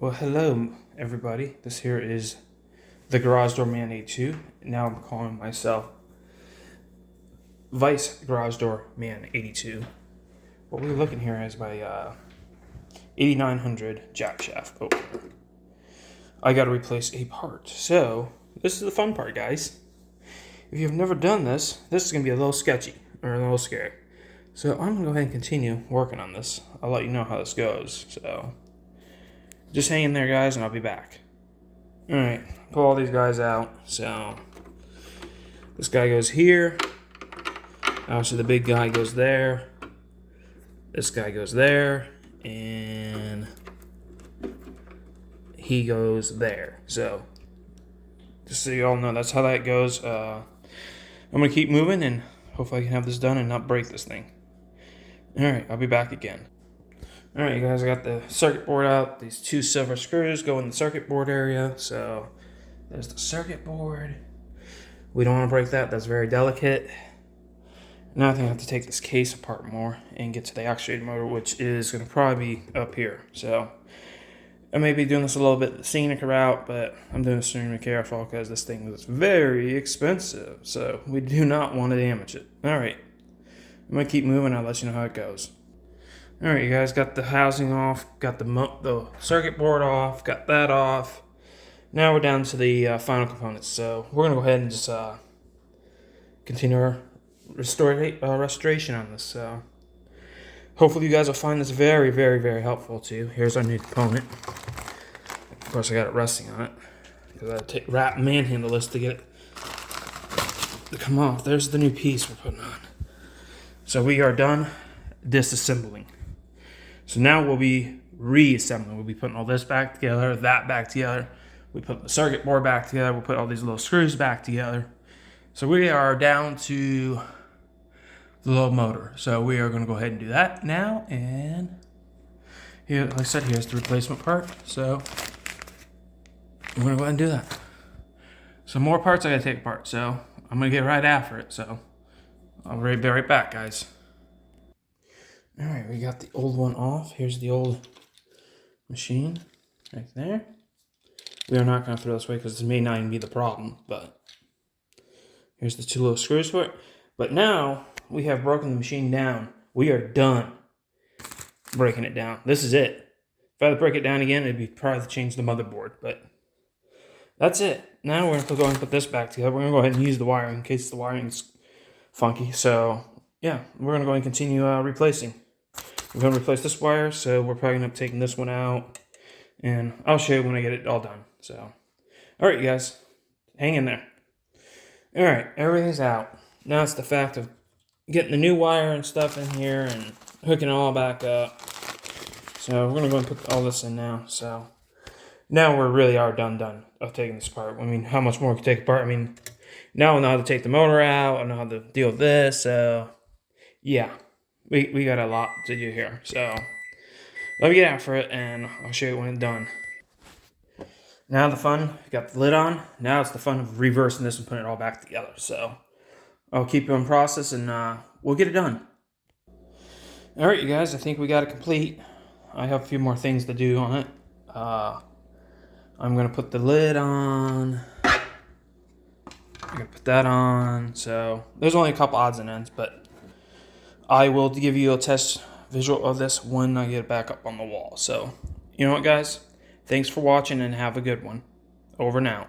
Well, hello everybody. This here is the Garage Door Man 82. Now I'm calling myself Vice Garage Door Man 82. What we're looking here is my 8900 jackshaft opener. I got to replace a part. So this is the fun part, guys. If you've never done this, this is going to be a little sketchy or a little scary. So I'm going to go ahead and continue working on this. I'll let you know how this goes. So just hang in there, guys, and I'll be back. Alright, pull all these guys out. So this guy goes here. Obviously the big guy goes there. This guy goes there. And he goes there. So just so you all know, that's how that goes. I'm going to keep moving and hopefully I can have this done and not break this thing. Alright, I'll be back again. Alright, you guys, I got the circuit board out. These two silver screws go in the circuit board area. So there's the circuit board. We don't want to break that. That's very delicate. Now I think I have to take this case apart more and get to the actuator motor, which is going to probably be up here. So I may be doing this a little bit the scenic route, but I'm doing extremely careful because this thing is very expensive. So we do not want to damage it. Alright, I'm going to keep moving. I'll let you know how it goes. Alright, you guys, got the housing off, got the circuit board off, got that off. Now we're down to the final components. So we're going to go ahead and just continue our restoration on this. So hopefully you guys will find this very, very, very helpful too. Here's our new component. Of course, I got it resting on it because I had to manhandle this to get it to come off. There's the new piece we're putting on. So we are done disassembling. So now we'll be reassembling. We'll be putting all this back together, that back together. We put the circuit board back together. We'll put all these little screws back together. So we are down to the little motor. So we are going to go ahead and do that now. And here, like I said, here's the replacement part. So we're going to go ahead and do that. Some more parts I got to take apart. So I'm going to get right after it. So I'll be right back, guys. Alright, we got the old one off. Here's the old machine right there. We are not going to throw this away because this may not even be the problem, but here's the two little screws for it. But now we have broken the machine down. We are done breaking it down. This is it. If I had to break it down again, it'd be probably to change the motherboard, but that's it. Now we're going to go ahead and put this back together. We're going to go ahead and use the wiring in case the wiring's funky. So yeah, we're going to go ahead and continue replacing. We're going to replace this wire, so we're probably going to end up taking this one out. And I'll show you when I get it all done. So, alright, you guys. Hang in there. Alright, everything's out. Now it's the fact of getting the new wire and stuff in here and hooking it all back up. So, we're going to go and put all this in now. So, now we really are done of taking this apart. I mean, how much more we can take apart? I mean, now I know how to take the motor out. I know how to deal with this. So, yeah. We got a lot to do here, so let me get after it, and I'll show you when it's done. Now the fun, got the lid on. Now it's the fun of reversing this and putting it all back together. So I'll keep you in process, and we'll get it done. All right, you guys, I think we got it complete. I have a few more things to do on it. I'm gonna put the lid on. I'm gonna put that on. So there's only a couple odds and ends, but I will give you a test visual of this when I get it back up on the wall. So, you know what, guys? Thanks for watching and have a good one. Over and out.